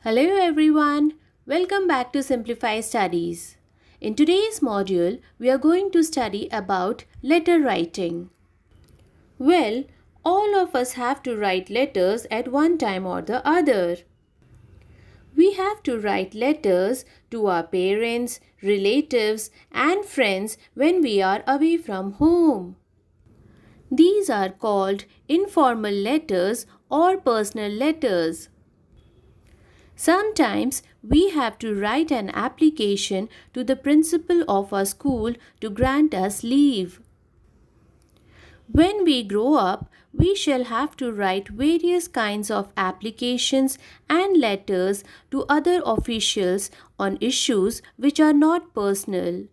Hello everyone, welcome back to Simplify Studies. In today's module, we are going to study about letter writing. Well, all of us have to write letters at one time or the other. We have to write letters to our parents, relatives, and friends when we are away from home. These are called informal letters or personal letters. Sometimes we have to write an application to the principal of our school to grant us leave. When we grow up, we shall have to write various kinds of applications and letters to other officials on issues which are not personal.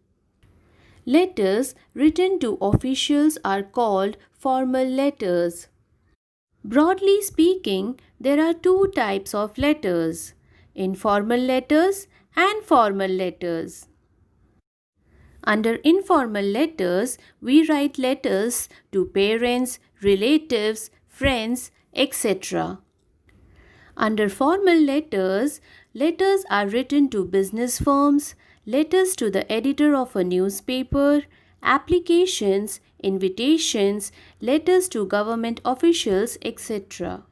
Letters written to officials are called formal letters. Broadly speaking, there are two types of letters: informal letters and formal letters. Under informal letters, we write letters to parents, relatives, friends, etc. Under formal letters, letters are written to business firms, letters to the editor of a newspaper, applications, invitations, letters to government officials, etc.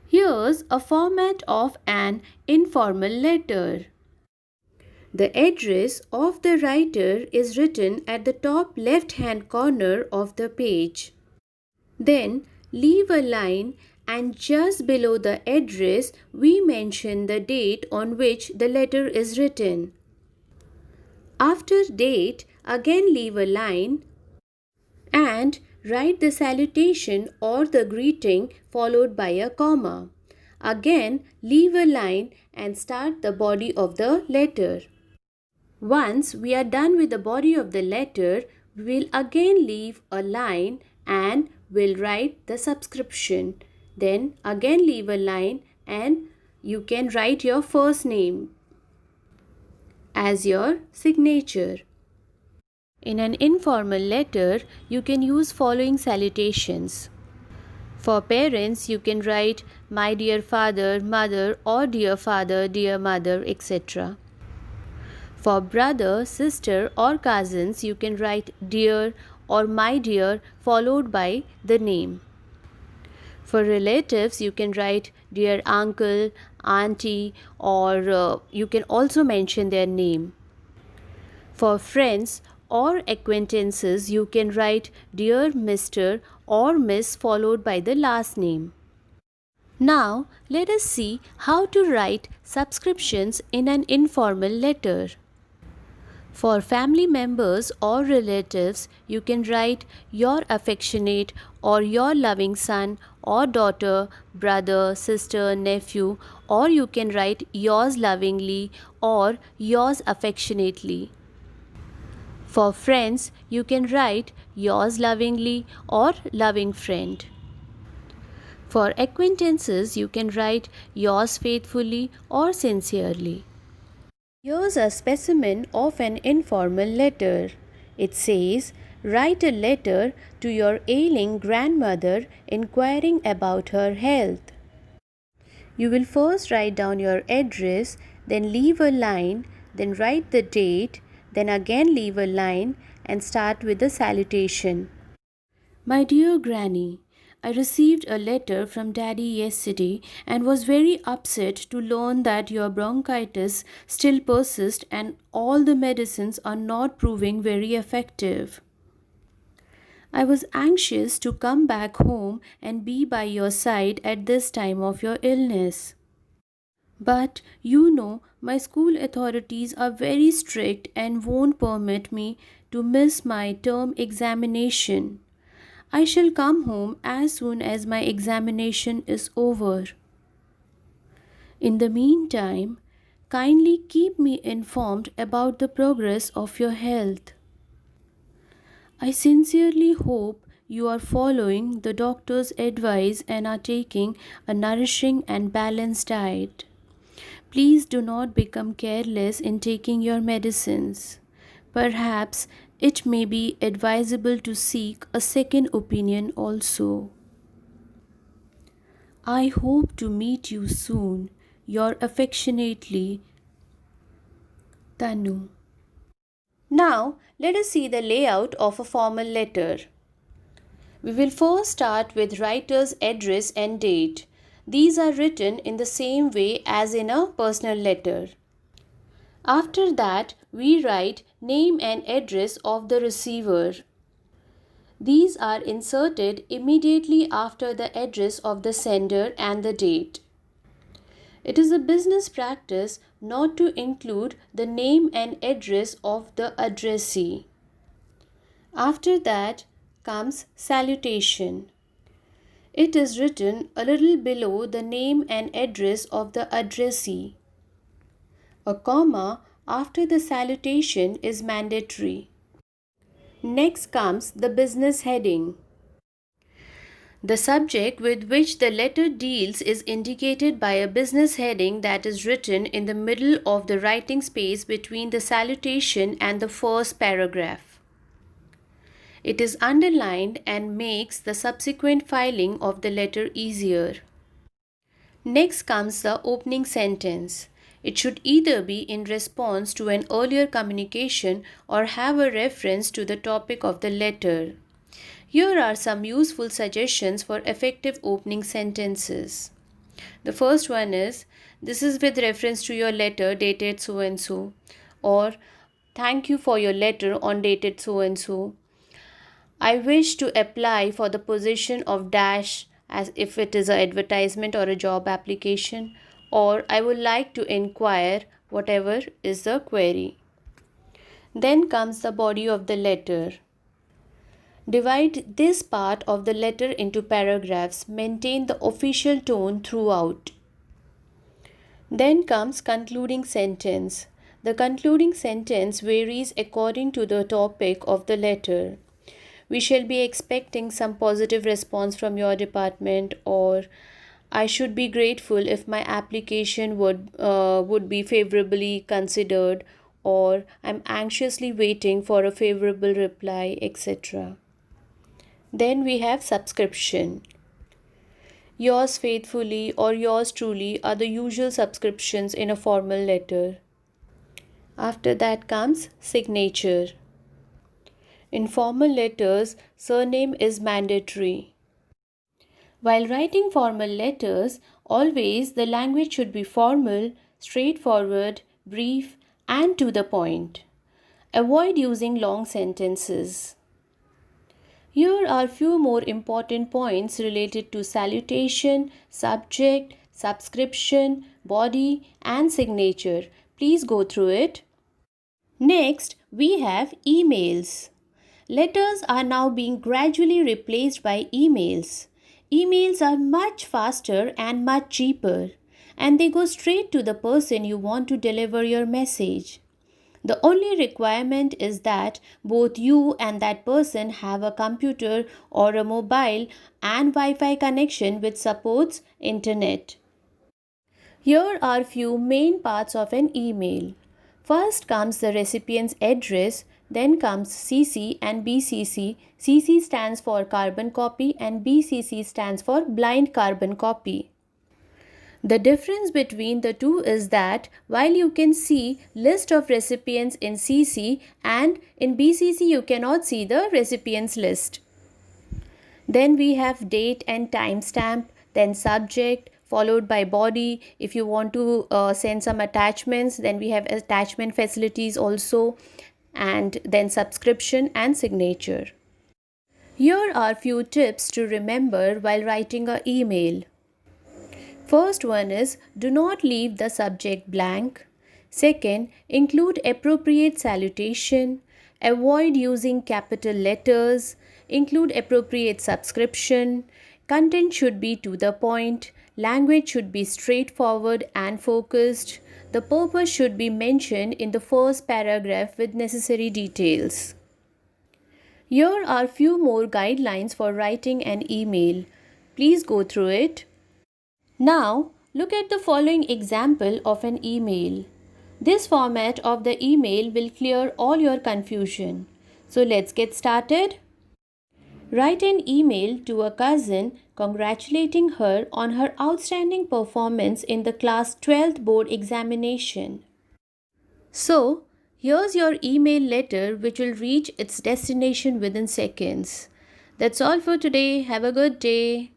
Here's a format of an informal letter. The address of the writer is written at the top left-hand corner of the page. Then leave a line and just below the address we mention the date on which the letter is written. After date, again leave a line and write the salutation or the greeting followed by a comma. Again, leave a line and start the body of the letter. Once we are done with the body of the letter, we will again leave a line and will write the subscription. Then again leave a line and you can write your first name as your signature. In an informal letter, you can use following salutations. For parents, you can write my dear father, mother, or dear father, dear mother, etc. For brother, sister, or cousins, you can write dear or my dear followed by the name. For relatives, you can write dear uncle, auntie, or you can also mention their name. For friends or acquaintances, you can write dear Mr. or Miss followed by the last name. Now, let us see how to write subscriptions in an informal letter. For family members or relatives, you can write your affectionate or your loving son or daughter, brother, sister, nephew, or you can write yours lovingly or yours affectionately. For friends, you can write yours lovingly or loving friend. For acquaintances, you can write yours faithfully or sincerely. Here's a specimen of an informal letter. It says, write a letter to your ailing grandmother inquiring about her health. You will first write down your address, then leave a line, then write the date, then again leave a line and start with the salutation. My dear Granny, I received a letter from Daddy yesterday and was very upset to learn that your bronchitis still persists and all the medicines are not proving very effective. I was anxious to come back home and be by your side at this time of your illness. But you know, my school authorities are very strict and won't permit me to miss my term examination. I shall come home as soon as my examination is over. In the meantime, kindly keep me informed about the progress of your health. I sincerely hope you are following the doctor's advice and are taking a nourishing and balanced diet. Please do not become careless in taking your medicines. Perhaps it may be advisable to seek a second opinion also. I hope to meet you soon. Your affectionately, Tanu. Now, let us see the layout of a formal letter. We will first start with writer's address and date. These are written in the same way as in a personal letter. After that, we write name and address of the receiver. These are inserted immediately after the address of the sender and the date. It is a business practice not to include the name and address of the addressee. After that comes salutation. It is written a little below the name and address of the addressee. A comma after the salutation is mandatory. Next comes the business heading. The subject with which the letter deals is indicated by a business heading that is written in the middle of the writing space between the salutation and the first paragraph. It is underlined and makes the subsequent filing of the letter easier. Next comes the opening sentence. It should either be in response to an earlier communication or have a reference to the topic of the letter. Here are some useful suggestions for effective opening sentences. The first one is, this is with reference to your letter dated so and so, or thank you for your letter on dated so and so. I wish to apply for the position of dash, as if it is an advertisement or a job application, or I would like to inquire, whatever is the query. Then comes the body of the letter. Divide this part of the letter into paragraphs. Maintain the official tone throughout. Then comes concluding sentence. The concluding sentence varies according to the topic of the letter. We shall be expecting some positive response from your department, or I should be grateful if my application would be favorably considered, or I'm anxiously waiting for a favorable reply, etc. Then we have subscription. Yours faithfully or yours truly are the usual subscriptions in a formal letter. After that comes signature. In formal letters, surname is mandatory. While writing formal letters, always the language should be formal, straightforward, brief, and to the point. Avoid using long sentences. Here are few more important points related to salutation, subject, subscription, body, and signature. Please go through it. Next, we have emails. Letters are now being gradually replaced by emails. Emails are much faster and much cheaper, and they go straight to the person you want to deliver your message. The only requirement is that both you and that person have a computer or a mobile and Wi-Fi connection which supports internet. Here are few main parts of an email. First comes the recipient's address, then comes CC and BCC. CC stands for carbon copy and BCC stands for blind carbon copy. The difference between the two is that while you can see list of recipients in CC and in BCC you cannot see the recipients list. Then we have date and timestamp, then subject, followed by body. If you want to send some attachments, then we have attachment facilities also, and then subscription and signature. Here are few tips to remember while writing an email. First one is, do not leave the subject blank. Second, include appropriate salutation. Avoid using capital letters. Include appropriate subscription. Content should be to the point. Language should be straightforward and focused. The purpose should be mentioned in the first paragraph with necessary details. Here are few more guidelines for writing an email. Please go through it. Now, look at the following example of an email. This format of the email will clear all your confusion. So let's get started. Write an email to a cousin congratulating her on her outstanding performance in the class 12th board examination. So, here's your email letter which will reach its destination within seconds. That's all for today. Have a good day.